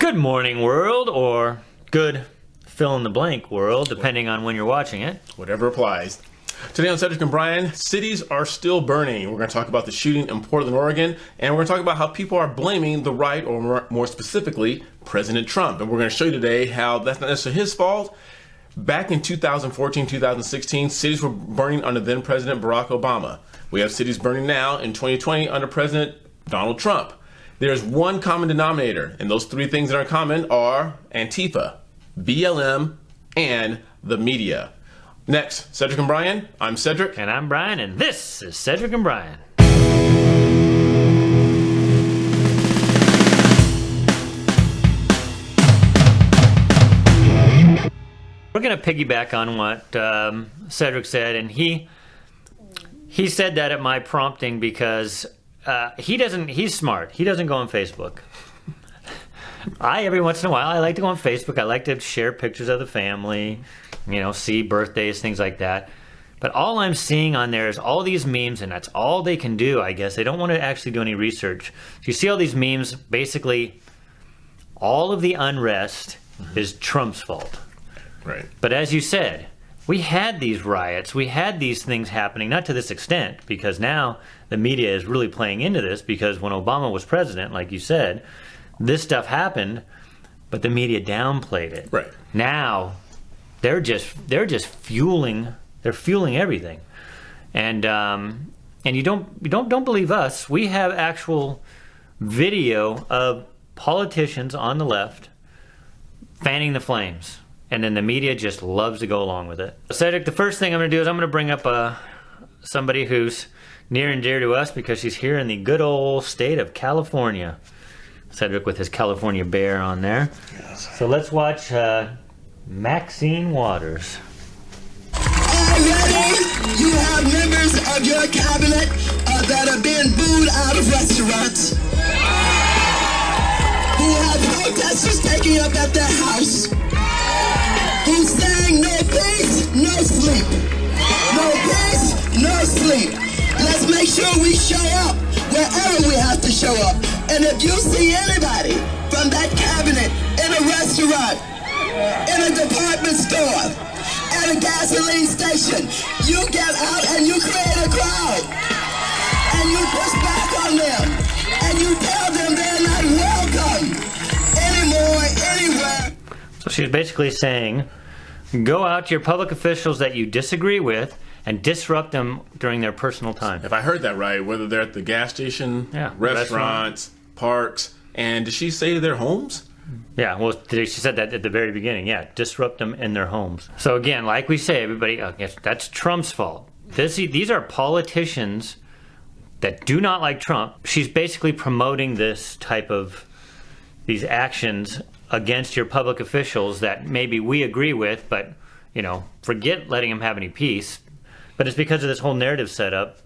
Good morning, world, or good fill-in-the-blank world, depending on when you're watching it. Whatever applies. Today on Cedric and Brian, cities are still burning. We're going to talk about the shooting in Portland, Oregon, and we're going to talk about how people are blaming the right, or more specifically, President Trump. And we're going to show you today how that's not necessarily his fault. Back in 2014, 2016, cities were burning under then President Barack Obama. We have cities burning now in 2020 under President Donald Trump. There's one common denominator, and those three things that are common are Antifa, BLM, and the media. Next, Cedric and Brian. I'm Cedric. And I'm Brian, and this is Cedric and Brian. We're going to piggyback on what Cedric said, and he said that at my prompting because he's smart. He doesn't go on Facebook. Every once in a while, I like to go on Facebook. I like to share pictures of the family, see birthdays, things like that. But all I'm seeing on there is all these memes, and that's all they can do, I guess. They don't want to actually do any research. So you see all these memes, basically, all of the unrest is Trump's fault. Right. But as you said, we had these riots, we had these things happening, not to this extent, because now the media is really playing into this, because when Obama was president, like you said, this stuff happened, but the media downplayed it. Right. Now they're just fueling everything. And you don't believe us. We have actual video of politicians on the left fanning the flames. And then the media just loves to go along with it. Cedric, the first thing I'm going to do is I'm going to bring up somebody who's near and dear to us because she's here in the good old state of California. Cedric with his California bear on there. Yes. So let's watch Maxine Waters. Already, you have members of your cabinet that are being booed out of restaurants, who have protesters taking up at their house, who's saying no peace, no sleep. No peace, no sleep. Let's make sure we show up wherever we have to show up. And if you see anybody from that cabinet in a restaurant, in a department store, at a gasoline station, you get out and you create a crowd. And you push back on them. And you tell them they're not welcome anymore, anywhere. So she's basically saying, go out to your public officials that you disagree with and disrupt them during their personal time. If I heard that right, whether they're at the gas station, restaurants, parks, and did she say their homes? Yeah, well, she said that at the very beginning. Yeah, disrupt them in their homes. So again, like we say, everybody, that's Trump's fault. These are politicians that do not like Trump. She's basically promoting this type of, these actions against your public officials that maybe we agree with, but, forget letting them have any peace. But it's because of this whole narrative set up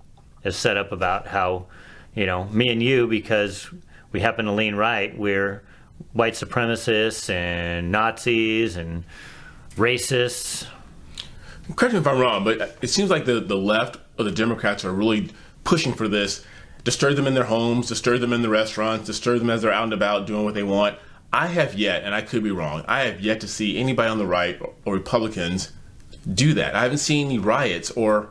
about how, me and you, because we happen to lean right, we're white supremacists and Nazis and racists. Correct me if I'm wrong, but it seems like the left or the Democrats are really pushing for this. Disturb them in their homes, disturb them in the restaurants, disturb them as they're out and about doing what they want. I have yet, and I could be wrong, I have yet to see anybody on the right or Republicans do that. I haven't seen any riots, or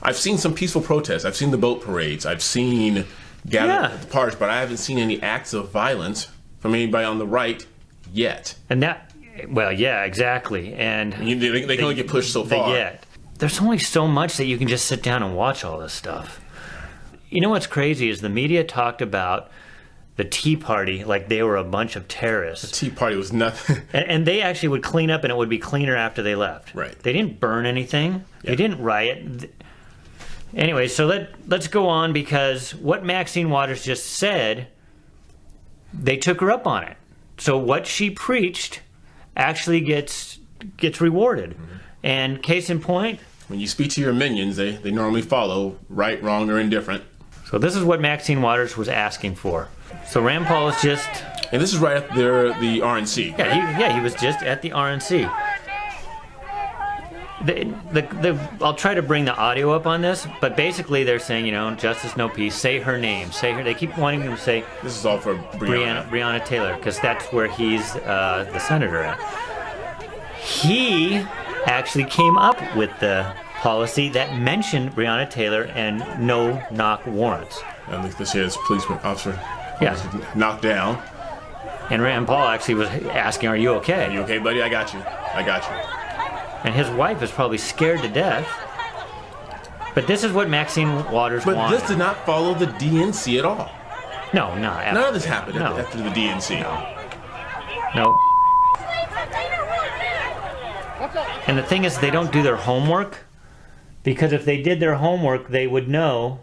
I've seen some peaceful protests. I've seen the boat parades. I've seen gathering at the parks, but I haven't seen any acts of violence from anybody on the right yet. And that, well, yeah, exactly. And they can only get pushed so far. There's only so much that you can just sit down and watch all this stuff. You know what's crazy is the media talked about the Tea Party like they were a bunch of terrorists. The Tea Party was nothing. and they actually would clean up, and it would be cleaner after they left. Right. They didn't burn anything. Yeah. They didn't riot. Anyway, so let's go on, because what Maxine Waters just said, they took her up on it. So what she preached actually gets rewarded. Mm-hmm. And case in point, when you speak to your minions, they normally follow, right, wrong, or indifferent. So this is what Maxine Waters was asking for. So Rand Paul is just... And this is right after the RNC. Yeah, he was just at the RNC. I'll try to bring the audio up on this, but basically they're saying, justice, no peace. Say her name. Say her. They keep wanting them to say. This is all for Breonna Taylor, because that's where he's the senator at. He actually came up with the policy that mentioned Breonna Taylor and no-knock warrants. At least this is policeman officer. Yeah. Knocked down. And Rand Paul actually was asking, "Are you okay? Are you okay, buddy? I got you. And his wife is probably scared to death. But this is what Maxine Waters wanted. But this did not follow the DNC at all. No, not None of this happened after the DNC. No. And the thing is, they don't do their homework, because if they did their homework, they would know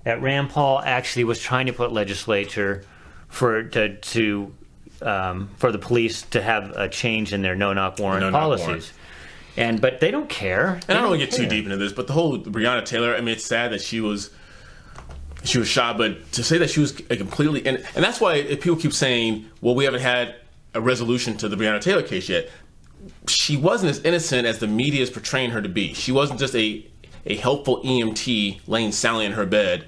that Rand Paul actually was trying to put legislature for the police to have a change in their no-knock warrant policies. But they don't care. And I don't want to get too deep into this, but the whole Breonna Taylor, I mean, it's sad that she was shot, but to say that she was a completely, and that's why people keep saying, well, we haven't had a resolution to the Breonna Taylor case yet. She wasn't as innocent as the media is portraying her to be. She wasn't just a helpful EMT laying Sally in her bed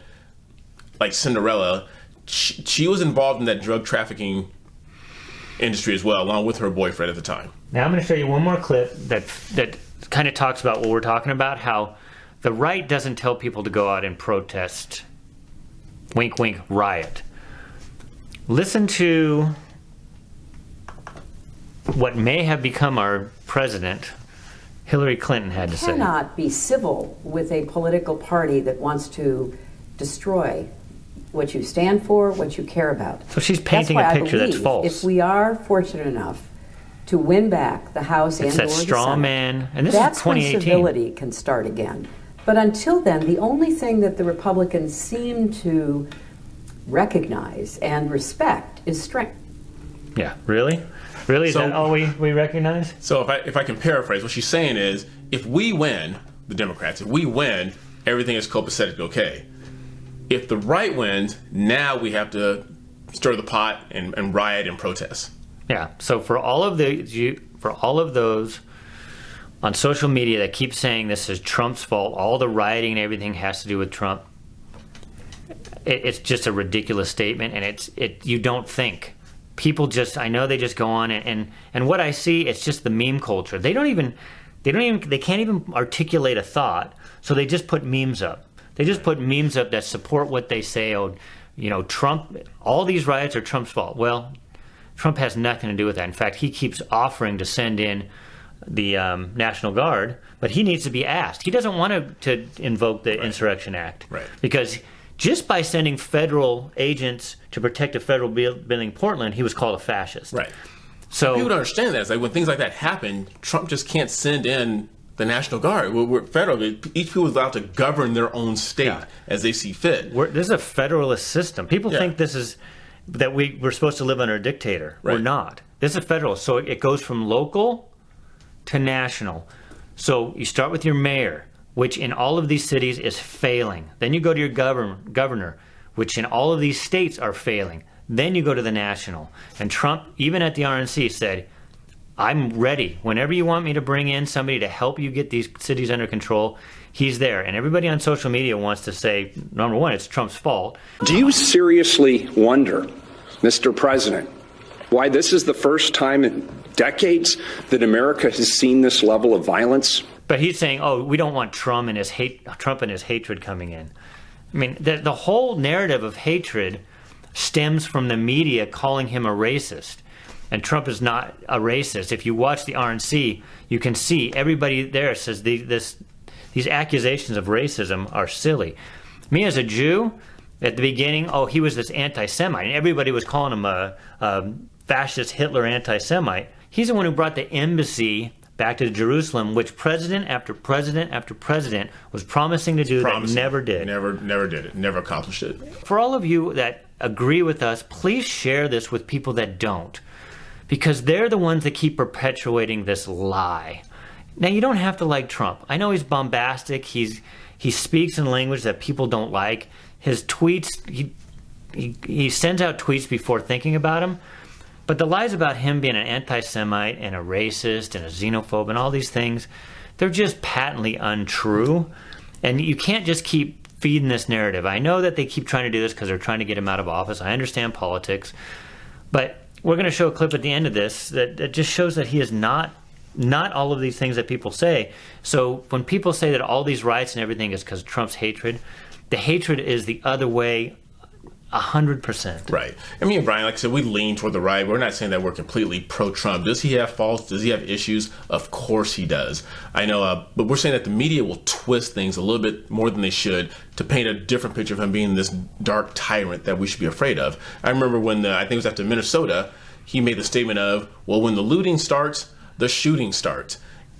like Cinderella. She was involved in that drug trafficking industry as well, along with her boyfriend at the time. Now I'm going to show you one more clip that kind of talks about what we're talking about, how the right doesn't tell people to go out and protest, wink, wink, riot. Listen to what may have become our president, Hillary Clinton, had to say. You cannot be civil with a political party that wants to destroy what you stand for, what you care about. So she's painting a picture that's false. If we are fortunate enough to win back the House and or the Senate, straw man, and this is 2018. That's when civility can start again. But until then, the only thing that the Republicans seem to recognize and respect is strength. Yeah, really? Really? Is that all we recognize? So if I can paraphrase, what she's saying is, if we win, the Democrats, if we win, everything is copacetic okay. If the right wins, now we have to stir the pot and riot and protest. Yeah. So for all of those on social media that keep saying this is Trump's fault, all the rioting and everything has to do with Trump, it's just a ridiculous statement, and you don't think. People I know they just go on and what I see, it's just the meme culture. They can't even articulate a thought, so they just put memes up. They just put memes up that support what they say. Trump, all these riots are Trump's fault. Well, Trump has nothing to do with that. In fact, he keeps offering to send in the National Guard, but he needs to be asked. He doesn't want to invoke the Insurrection Act. Right. Because just by sending federal agents to protect a federal building in Portland, he was called a fascist. Right. So people don't understand that. It's like when things like that happen, Trump just can't send in the National Guard. We're federal. Each people is allowed to govern their own state as they see fit. This is a federalist system. People think this is that we're supposed to live under a dictator. Right. We're not. This is federal. So it goes from local to national. So you start with your mayor, which in all of these cities is failing. Then you go to your governor, which in all of these states are failing. Then you go to the national. And Trump, even at the RNC, said, I'm ready. Whenever you want me to bring in somebody to help you get these cities under control, he's there. And everybody on social media wants to say, number one, it's Trump's fault. Do you seriously wonder, Mr. President, why this is the first time in decades that America has seen this level of violence? But he's saying, we don't want Trump and his hatred coming in. I mean, the whole narrative of hatred stems from the media calling him a racist. And Trump is not a racist. If you watch the RNC, you can see everybody there says these accusations of racism are silly. Me as a Jew, at the beginning, he was this anti-Semite, and everybody was calling him a fascist Hitler anti-Semite. He's the one who brought the embassy back to Jerusalem, which president after president after president was promising to do that never did. Never did it. Never accomplished it. For all of you that agree with us, please share this with people that don't. Because they're the ones that keep perpetuating this lie. Now, you don't have to like Trump. I know he's bombastic. He speaks in language that people don't like. His tweets, he sends out tweets before thinking about them. But the lies about him being an anti-Semite and a racist and a xenophobe and all these things, they're just patently untrue. And you can't just keep feeding this narrative. I know that they keep trying to do this because they're trying to get him out of office. I understand politics. But we're going to show a clip at the end of this that just shows that he is not all of these things that people say. So when people say that all these riots and everything is because of Trump's hatred, the hatred is the other way 100%. Right. I mean, Brian, like I said, we lean toward the right. We're not saying that we're completely pro-Trump. Does he have faults? Does he have issues? Of course he does. I know, but we're saying that the media will twist things a little bit more than they should to paint a different picture of him being this dark tyrant that we should be afraid of. I remember when, I think it was after Minnesota, he made the statement of, well, when the looting starts, the shooting starts.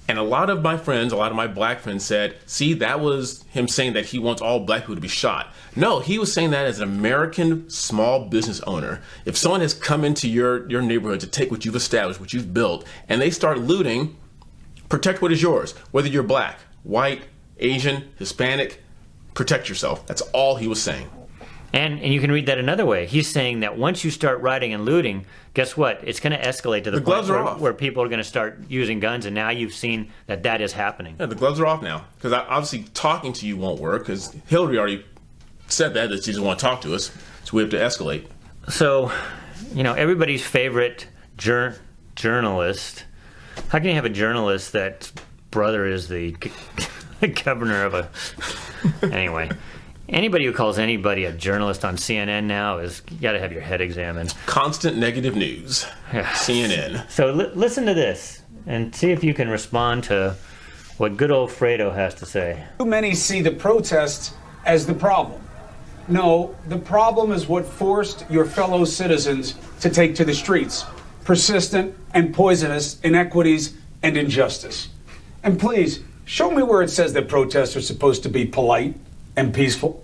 And a lot of my friends, a lot of my black friends said, see, that was him saying that he wants all black people to be shot. No, he was saying that as an American small business owner. If someone has come into your neighborhood to take what you've established, what you've built, and they start looting, protect what is yours. Whether you're black, white, Asian, Hispanic, protect yourself. That's all he was saying. And you can read that another way. He's saying that once you start rioting and looting, guess what? It's going to escalate to the point where people are going to start using guns, and now you've seen that is happening. Yeah, the gloves are off now. Because obviously talking to you won't work, because Hillary already said that she doesn't want to talk to us, so we have to escalate. So, everybody's favorite journalist. How can you have a journalist that brother is the governor of a... Anyway... Anybody who calls anybody a journalist on CNN now you got to have your head examined. Constant negative news. Yeah. CNN. So listen to this and see if you can respond to what good old Fredo has to say. Too many see the protests as the problem. No, the problem is what forced your fellow citizens to take to the streets. Persistent and poisonous inequities and injustice. And please, show me where it says that protests are supposed to be polite and peaceful.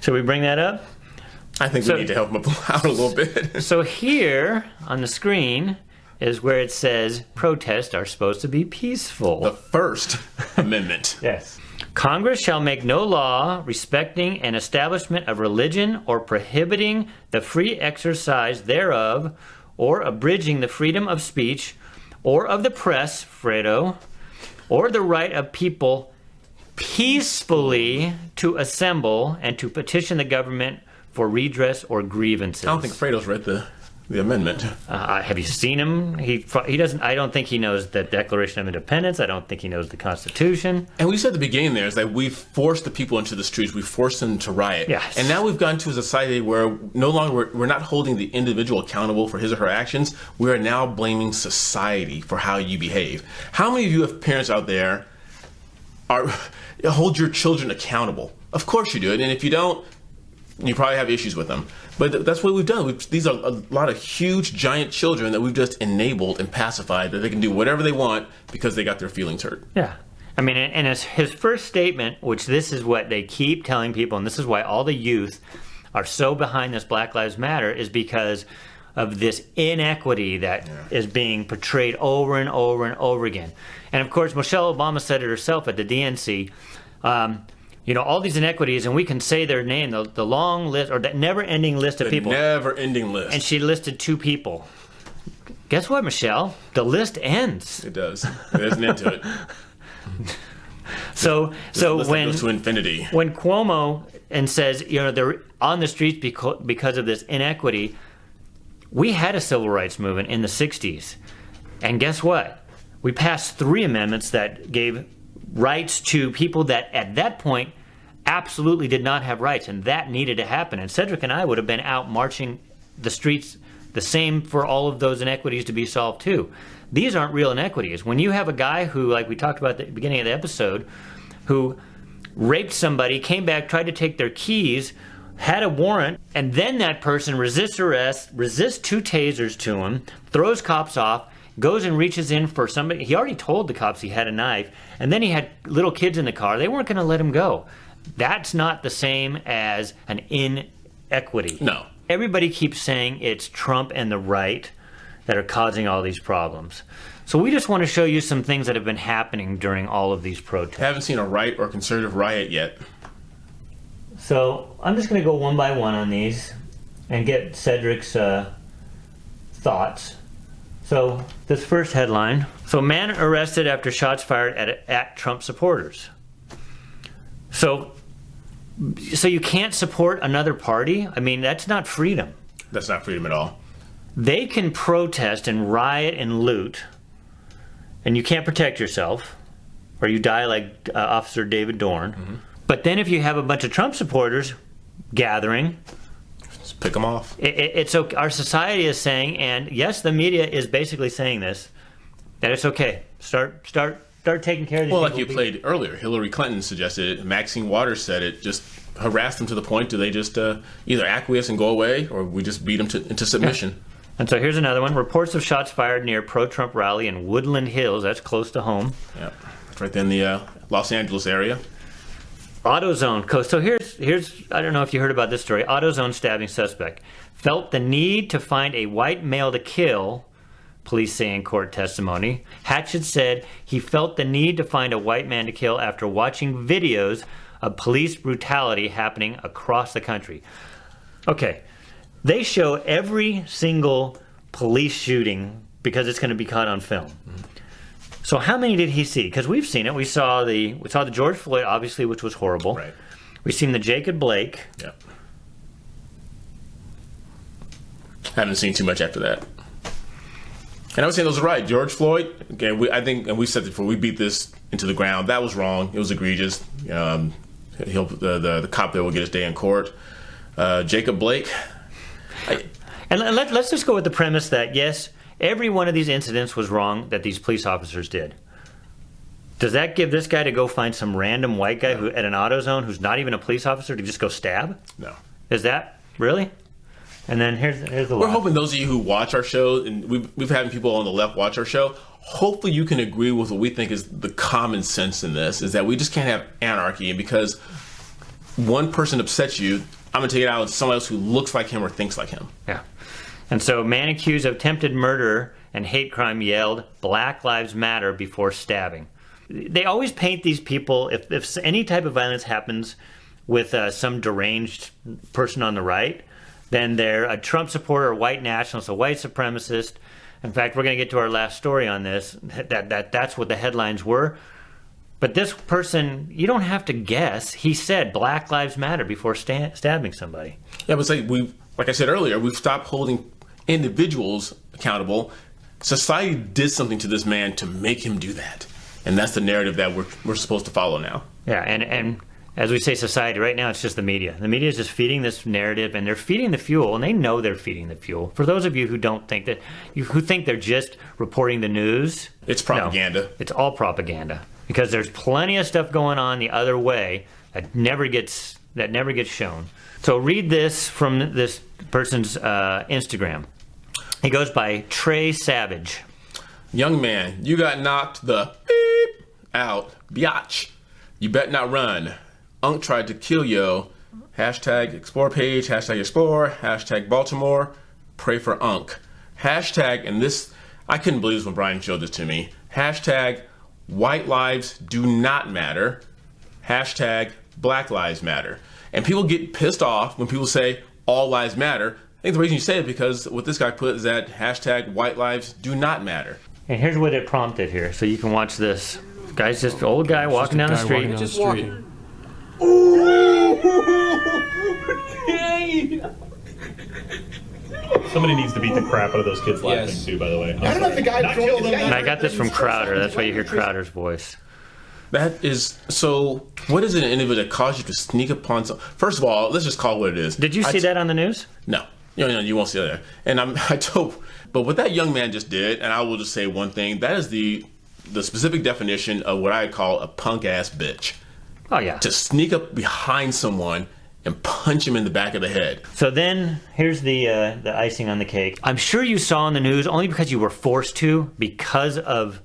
Should we bring that up? I think we need to help him out a little bit. So here on the screen is where it says protests are supposed to be peaceful. The First Amendment. Yes. Congress shall make no law respecting an establishment of religion or prohibiting the free exercise thereof or abridging the freedom of speech or of the press, Fredo, or the right of people peacefully to assemble and to petition the government for redress or grievances. I don't think Fredo's read the amendment. Have you seen him? He doesn't. I don't think he knows the Declaration of Independence. I don't think he knows the Constitution. And we said at the beginning there is that we've forced the people into the streets. We've forced them to riot. Yes. And now we've gotten to a society where no longer we're not holding the individual accountable for his or her actions. We are now blaming society for how you behave. How many of you have parents out there hold your children accountable? Of course you do it. And if you don't, you probably have issues with them. But that's what we've done. These are a lot of huge, giant children that we've just enabled and pacified that they can do whatever they want because they got their feelings hurt. Yeah. I mean, and his first statement, which this is what they keep telling people, and this is why all the youth are so behind this Black Lives Matter, is because of this inequity that is being portrayed over and over and over again. And of course, Michelle Obama said it herself at the DNC. All these inequities, and we can say their name, the long list, or that never-ending list of people. Never-ending list. And she listed 2 people. Guess what, Michelle? The list ends. It does. There's an end to it. So when goes to infinity. When Cuomo says they're on the streets because of this inequity, we had a civil rights movement in the 60s, and guess what? We passed 3 amendments that gave rights to people that at that point absolutely did not have rights, and that needed to happen. And Cedric and I would have been out marching the streets the same for all of those inequities to be solved too. These aren't real inequities. When you have a guy who, like we talked about at the beginning of the episode, who raped somebody, came back, tried to take their keys, had a warrant, and then that person resists arrest, resists 2 tasers to him, throws cops off, goes and reaches in for somebody. He already told the cops he had a knife, and then he had little kids in the car. They weren't going to let him go. That's not the same as an inequity. No. Everybody keeps saying it's Trump and the right that are causing all these problems. So we just want to show you some things that have been happening during all of these protests. I haven't seen a right or conservative riot yet. So I'm just going to go one by one on these and get Cedric's thoughts. So this first headline. So man arrested after shots fired at Trump supporters. So you can't support another party? I mean, that's not freedom. That's not freedom at all. They can protest and riot and loot, and you can't protect yourself, or you die like Officer David Dorn. Mm-hmm. But then if you have a bunch of Trump supporters gathering, just pick them off. It's okay. Our society is saying, and yes, the media is basically saying this, that it's okay. Start taking care of these people. Well, like you played earlier, Hillary Clinton suggested it. Maxine Waters said it. Just harass them to the point. Do they just either acquiesce and go away, or we just beat them into submission? Yeah. And so here's another one. Reports of shots fired near pro-Trump rally in Woodland Hills. That's close to home. Yeah, it's right there in the Los Angeles area. AutoZone. So here's I don't know if you heard about this story. AutoZone stabbing suspect felt the need to find a white male to kill, police say in court testimony. Hatchett said he felt the need to find a white man to kill after watching videos of police brutality happening across the country. Okay, they show every single police shooting because it's going to be caught on film. Mm-hmm. So how many did he see? Because we've seen it. We saw the George Floyd, obviously, which was horrible. Right. We've seen the Jacob Blake. Yeah. Haven't seen too much after that. And I was saying those are right. George Floyd. Again, I think, and we said it before, we beat this into the ground. That was wrong. It was egregious. The cop there will get his day in court. Jacob Blake. And let's just go with the premise that yes, every one of these incidents was wrong that these police officers did. Does that give this guy to go find some random white guy who at an AutoZone who's not even a police officer to just go stab? No. Is that really? And then here's the We're hoping those of you who watch our show, and we've had people on the left watch our show, hopefully you can agree with what we think is the common sense in this, is that we just can't have anarchy. And because one person upsets you, I'm going to take it out on someone else who looks like him or thinks like him. Yeah. And so man accused of attempted murder and hate crime yelled, "Black Lives Matter," before stabbing. They always paint these people, if any type of violence happens with some deranged person on the right, then they're a Trump supporter, a white nationalist, a white supremacist. In fact, we're going to get to our last story on this, that's what the headlines were. But this person, you don't have to guess. He said Black Lives Matter before stabbing somebody. Yeah, but like I said earlier, we've stopped holding individuals accountable. Society did something to this man to make him do that. And that's the narrative that we're supposed to follow now. Yeah, and as we say society, right now it's just the media. The media is just feeding this narrative, and they're feeding the fuel, and they know they're feeding the fuel. For those of you who don't think that, who think they're just reporting the news. It's propaganda. No, it's all propaganda. Because there's plenty of stuff going on the other way that never gets shown. So read this from this person's Instagram. He goes by Trey Savage. Young man, you got knocked the beep out, biatch. You bet not run. Unk tried to kill yo. Hashtag explore page, hashtag explore, hashtag Baltimore, pray for Unk. Hashtag, and this, I couldn't believe this when Brian showed this to me. Hashtag white lives do not matter. Hashtag Black Lives Matter. And people get pissed off when people say all lives matter. I think the reason you say it because what this guy put is that hashtag white lives do not matter. And here's what it prompted here, so you can watch this. Guy's just an old guy walking down the street. Just walking. Somebody needs to beat the crap out of those kids laughing too, by the way. I don't know if the guy killed them. And I got this from Crowder. That's why you hear Crowder's voice. That is, so what is it in an individual that caused you to sneak upon some? First of all, let's just call it what it is. Did you see that on the news? No. You won't see that. And but what that young man just did, and I will just say one thing, that is the specific definition of what I call a punk ass bitch. Oh yeah. To sneak up behind someone and punch him in the back of the head. So then here's the icing on the cake. I'm sure you saw on the news only because you were forced to because of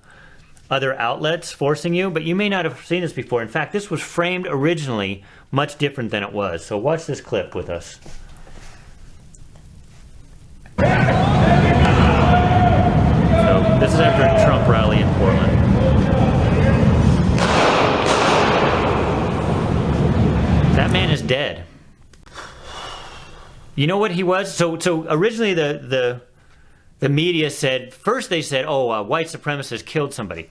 other outlets forcing you, but you may not have seen this before. In fact, this was framed originally much different than it was. So watch this clip with us. So this is after a Trump rally in Portland. That man is dead. You know what he was? So originally the the media said, first they said, oh, a white supremacist killed somebody.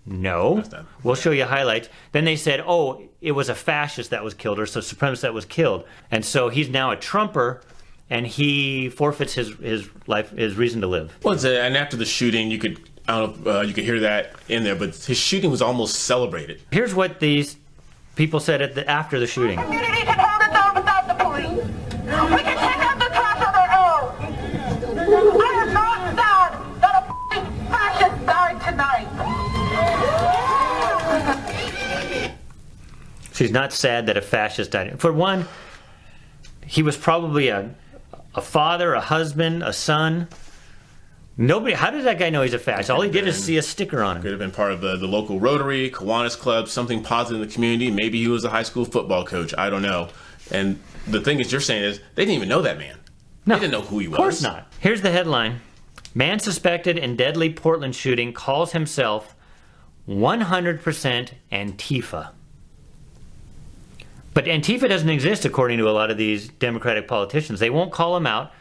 No, we'll show you highlights. Then they said, oh, it was a fascist that was killed, or so supremacist that was killed. And so he's now a Trumper, and he forfeits his life, his reason to live. Well, and after the shooting, you could, I don't know if you could hear that in there, but his shooting was almost celebrated. Here's what these people said after the shooting. The community can hold its own without the police. We can take out the cops on their own. I am not sad that a f***ing fascist died tonight. She's not sad that a fascist died. For one, he was probably a father, a husband, a son. Nobody. How does that guy know he's a fascist? All he did is see a sticker on him. Could have been part of the local Rotary, Kiwanis Club, something positive in the community. Maybe he was a high school football coach. I don't know. And the thing is, you're saying is, they didn't even know that man. No, they didn't know who he was. Of course not. Here's the headline. Man suspected in deadly Portland shooting calls himself 100% Antifa. But Antifa doesn't exist according to a lot of these Democratic politicians. They won't call him out.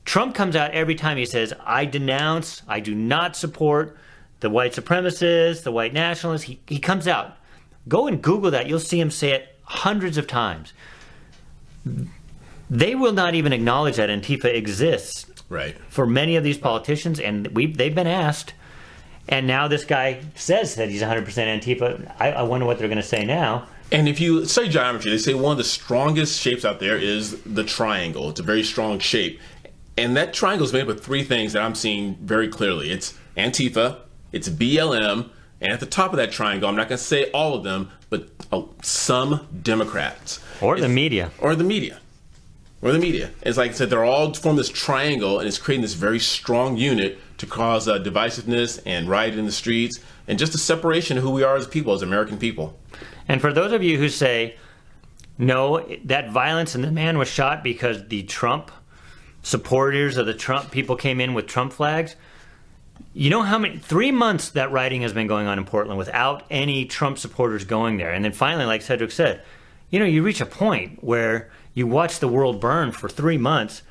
Trump comes out every time he says, I denounce, I do not support the white supremacists, the white nationalists. He comes out. Go and Google that. You'll see him say it hundreds of times. They will not even acknowledge that Antifa exists. Right. For many of these politicians, and they've been asked. And now this guy says that he's 100% Antifa. I wonder what they're going to say now. And if you study geometry, they say one of the strongest shapes out there is the triangle. It's a very strong shape. And that triangle is made up of three things that I'm seeing very clearly. It's Antifa, it's BLM, and at the top of that triangle, I'm not going to say all of them, but some Democrats. Or the media. Or the media. Or the media. It's like I said, they're all form this triangle, and it's creating this very strong unit to cause divisiveness and riot in the streets, and just a separation of who we are as people, as American people. And for those of you who say, no, that violence and the man was shot because the Trump supporters of the Trump people came in with Trump flags, you know how many, 3 months that rioting has been going on in Portland without any Trump supporters going there. And then finally, like Cedric said, you know, you reach a point where you watch the world burn for 3 months.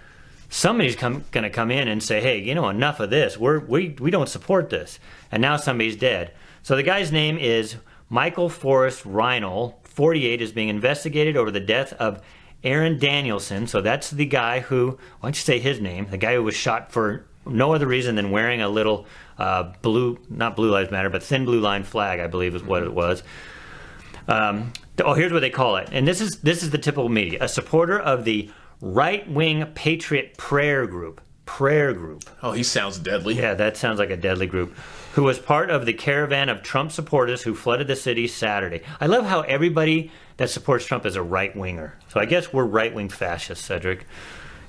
Somebody's going to come in and say, hey, you know, enough of this. We don't support this. And now somebody's dead. So the guy's name is Michael Forrest Reinl, 48, is being investigated over the death of Aaron Danielson. So that's the guy who, why don't you say his name? The guy who was shot for no other reason than wearing a little not Blue Lives Matter, but thin blue line flag, I believe is what it was. Here's what they call it. And this is the typical media. A supporter of the right-wing Patriot Prayer Group. Oh, he sounds deadly. Yeah, that sounds like a deadly group. Who was part of the caravan of Trump supporters who flooded the city Saturday. I love how everybody that supports Trump is a right-winger. So I guess we're right-wing fascists, Cedric.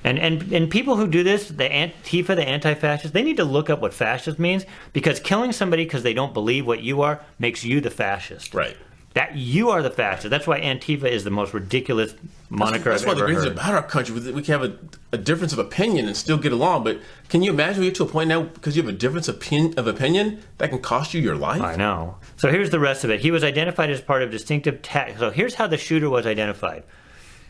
And people who do this, the Antifa, the anti-fascists, they need to look up what fascist means, because killing somebody because they don't believe what you are makes you the fascist. Right. That you are the fascist. That's why Antifa is the most ridiculous moniker I've ever heard. That's one of the great things about our country. We can have a difference of opinion and still get along. But can you imagine we get to a point now because you have a difference of opinion that can cost you your life? I know. So here's the rest of it. He was identified as part of distinctive So here's how the shooter was identified.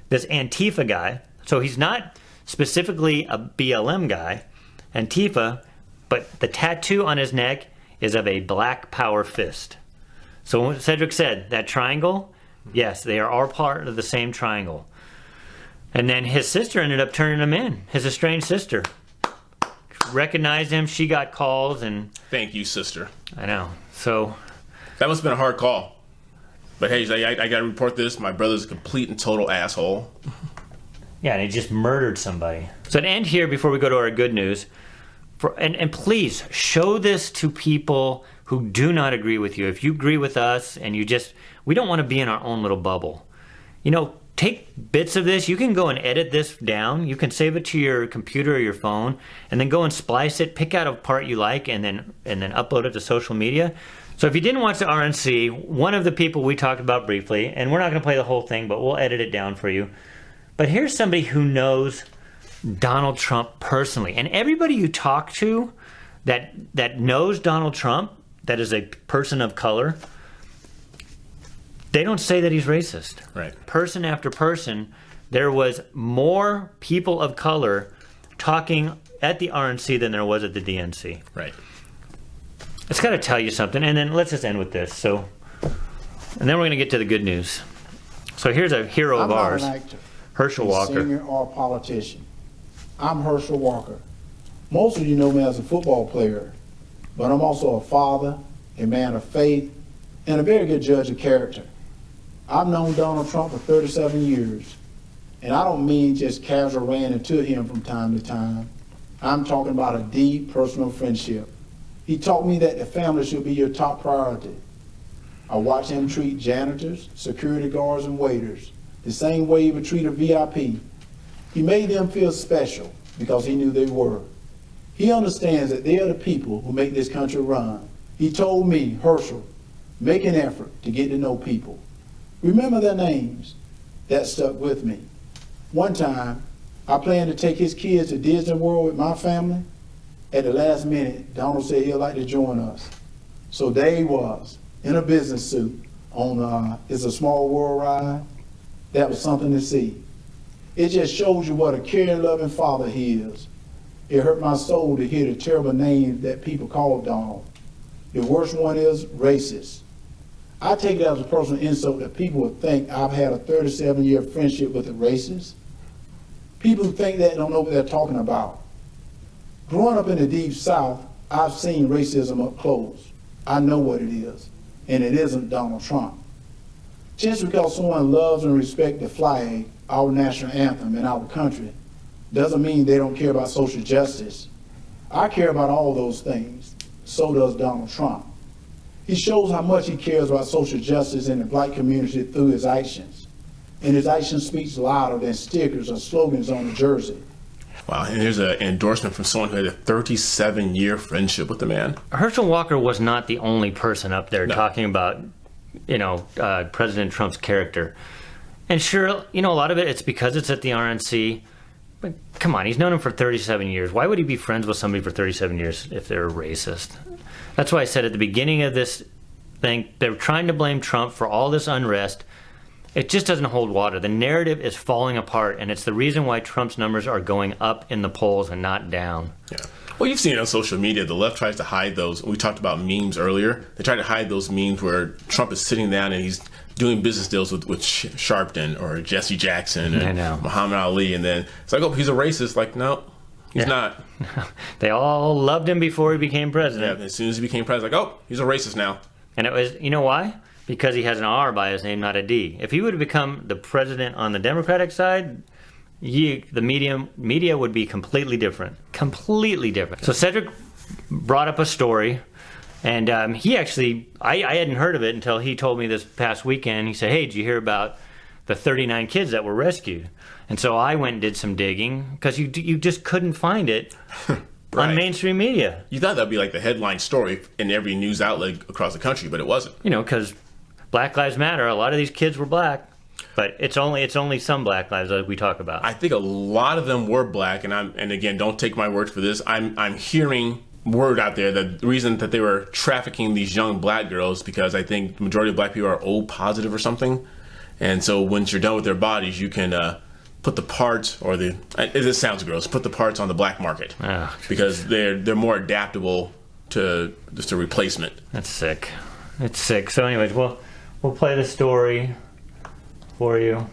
This Antifa guy. So he's not specifically a BLM guy, Antifa, but the tattoo on his neck is of a black power fist. So what Cedric said, that triangle, yes, they are all part of the same triangle. And then his sister ended up turning him in, his estranged sister. Recognized him, she got calls, and... Thank you, sister. I know. So... That must have been a hard call. But hey, I got to report this. My brother's a complete and total asshole. Yeah, and he just murdered somebody. So to end here, before we go to our good news, and please, show this to people who do not agree with you. If you agree with us and we don't want to be in our own little bubble. You know, take bits of this. You can go and edit this down. You can save it to your computer or your phone and then go and splice it, pick out a part you like and then upload it to social media. So if you didn't watch the RNC, one of the people we talked about briefly, and we're not going to play the whole thing, but we'll edit it down for you. But here's somebody who knows Donald Trump personally. And everybody you talk to that knows Donald Trump, that is a person of color, they don't say that he's racist. Right. Person after person, there was more people of color talking at the RNC than there was at the DNC. Right. It's got to tell you something. And then let's just end with this. So, and then we're going to get to the good news. So here's a hero of ours, I'm not an actor, Herschel a Walker. singer or a politician. I'm Herschel Walker. Most of you know me as a football player, but I'm also a father, a man of faith, and a very good judge of character. I've known Donald Trump for 37 years, and I don't mean just casual ran into him from time to time. I'm talking about a deep personal friendship. He taught me that the family should be your top priority. I watched him treat janitors, security guards, and waiters the same way he would treat a VIP. He made them feel special because he knew they were. He understands that they are the people who make this country run. He told me, Herschel, make an effort to get to know people. Remember their names. That stuck with me. One time, I planned to take his kids to Disney World with my family. At the last minute, Donald said he'd like to join us. So there he was, in a business suit, on It's a Small World ride. That was something to see. It just shows you what a caring, loving father he is. It hurt my soul to hear the terrible names that people call Donald. The worst one is racist. I take it as a personal insult that people would think I've had a 37-year friendship with a racist. People who think that don't know what they're talking about. Growing up in the Deep South, I've seen racism up close. I know what it is, and it isn't Donald Trump. Just because someone loves and respects the flag, our national anthem, in our country, doesn't mean they don't care about social justice. I care about all those things. So does Donald Trump. He shows how much he cares about social justice in the black community through his actions. And his action speaks louder than stickers or slogans on a jersey. Wow, and here's an endorsement from someone who had a 37-year friendship with the man. Herschel Walker was not the only person up there talking about, President Trump's character. And sure, a lot of it's because it's at the RNC. But come on, he's known him for 37 years. Why would he be friends with somebody for 37 years if they're a racist? That's why I said at the beginning of this thing, they're trying to blame Trump for all this unrest. It just doesn't hold water. The narrative is falling apart, and it's the reason why Trump's numbers are going up in the polls and not down. Yeah. Well, you've seen it on social media. The left tries to hide those. We talked about memes earlier. They try to hide those memes where Trump is sitting down and he's doing business deals with Sharpton or Jesse Jackson and Muhammad Ali, and then it's like, oh, he's a racist. Like, no, he's not. They all loved him before he became president. Yeah, as soon as he became president, like, oh, he's a racist now. And it was, why? Because he has an R by his name, not a D. If he would have become the president on the Democratic side, the media would be completely different. Completely different. So Cedric brought up a story, and he actually, I hadn't heard of it until he told me this past weekend. He said, hey, did you hear about the 39 kids that were rescued? And so I went and did some digging, because you just couldn't find it on mainstream media. You thought that would be like the headline story in every news outlet across the country, but it wasn't. Because Black Lives Matter, a lot of these kids were black. But it's only some black lives that we talk about. I think a lot of them were black, and again, don't take my word for this. I'm hearing word out there that the reason that they were trafficking these young black girls because I think the majority of black people are O positive or something, and so once you're done with their bodies, you can put the parts this sounds gross. Put the parts on the black market because they're more adaptable to just a replacement. That's sick. It's sick. So, anyways, we'll play the story for you.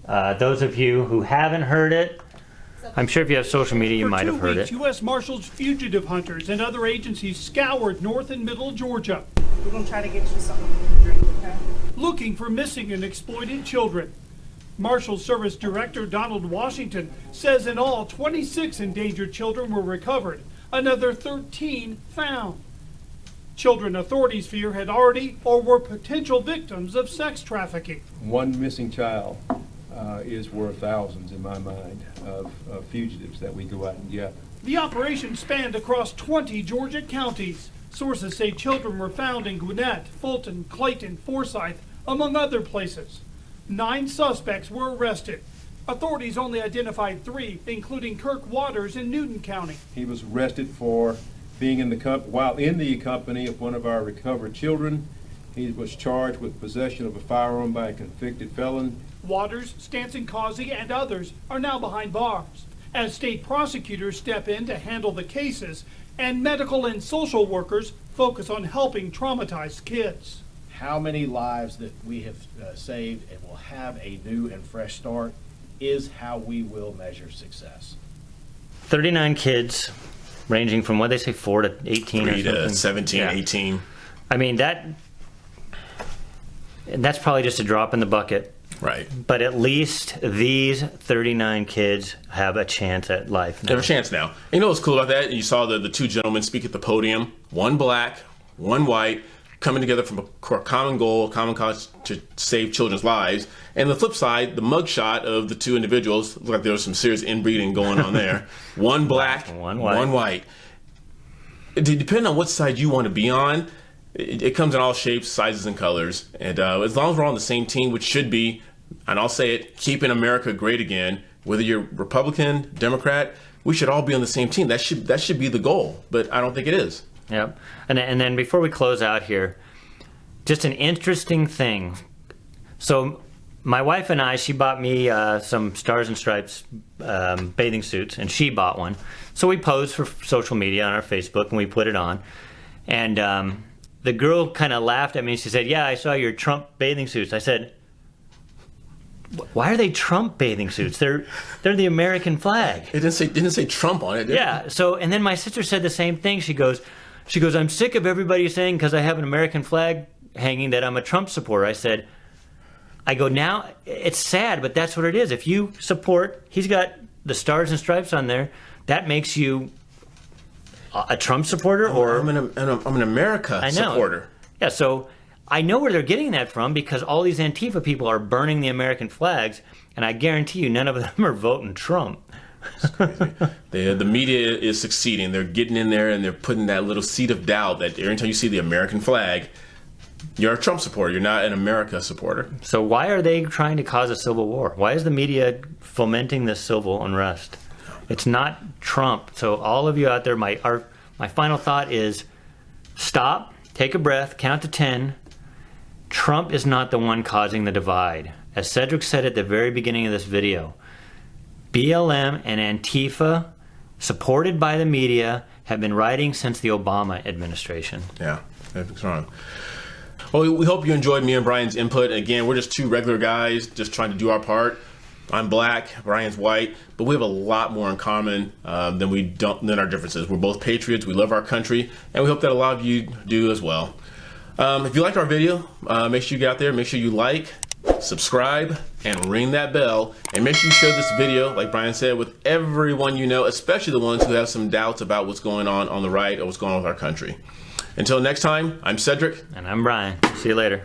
Those of you who haven't heard it, I'm sure if you have social media, you might have heard it. For 2 weeks, U.S. Marshals, fugitive hunters, and other agencies scoured north and middle Georgia. We're going to try to get you something to drink, okay? Looking for missing and exploited children. Marshals Service Director Donald Washington says in all, 26 endangered children were recovered, another 13 found. Children authorities fear had already or were potential victims of sex trafficking. One missing child is worth thousands, in my mind, of fugitives that we go out and get. The operation spanned across 20 Georgia counties. Sources say children were found in Gwinnett, Fulton, Clayton, Forsyth, among other places. 9 suspects were arrested. Authorities only identified 3, including Kirk Waters in Newton County. He was arrested for being while in the company of one of our recovered children. He was charged with possession of a firearm by a convicted felon. Waters, Stanton Causey, and others are now behind bars. as state prosecutors step in to handle the cases and medical and social workers focus on helping traumatized kids. How many lives that we have saved and will have a new and fresh start is how we will measure success. 39 kids, ranging from what they say 4 to 18 3 or something. to 17, 18. I mean, that's probably just a drop in the bucket. Right. But at least these 39 kids have a chance at life now. They have a chance now. You know what's cool about that? You saw the two gentlemen speak at the podium, one black, one white, coming together from a common goal, common cause to save children's lives. And the flip side, the mugshot of the two individuals, looked like there was some serious inbreeding going on there. One black, one white. Depending on what side you want to be on, it comes in all shapes, sizes, and colors. And as long as we're on the same team, which should be, and I'll say it, keeping America great again, whether you're Republican, Democrat, we should all be on the same team. That should be the goal, but I don't think it is. Yep. And then before we close out here, just an interesting thing. So my wife and I, she bought me some Stars and Stripes bathing suits, and she bought one. So we posed for social media on our Facebook, and we put it on. And the girl kind of laughed at me, and she said, "Yeah, I saw your Trump bathing suits." I said, "Why are they Trump bathing suits? They're the American flag." It didn't say Trump on it, did it? Yeah. So, and then my sister said the same thing. She goes, "I'm sick of everybody saying because I have an American flag hanging that I'm a Trump supporter." I go, now it's sad, but that's what it is. If you support, he's got the Stars and Stripes on there, that makes you a Trump supporter, or I'm an America supporter. Yeah. So I know where they're getting that from, because all these Antifa people are burning the American flags, and I guarantee you none of them are voting Trump. It's crazy. The media is succeeding. They're getting in there and they're putting that little seed of doubt that every time you see the American flag, you're a Trump supporter. You're not an America supporter. So why are they trying to cause a civil war? Why is the media fomenting this civil unrest? It's not Trump. So all of you out there, my final thought is stop, take a breath, count to 10. Trump is not the one causing the divide. As Cedric said at the very beginning of this video, BLM and Antifa, supported by the media, have been rioting since the Obama administration. Yeah, that's wrong. Well, we hope you enjoyed me and Brian's input. Again, we're just two regular guys just trying to do our part. I'm black, Brian's white, but we have a lot more in common than our differences. We're both patriots, we love our country, and we hope that a lot of you do as well. If you liked our video, make sure you get out there, make sure you like, subscribe, and ring that bell, and make sure you share this video, like Brian said, with everyone you know, especially the ones who have some doubts about what's going on the right or what's going on with our country. Until next time, I'm Cedric. And I'm Brian. See you later.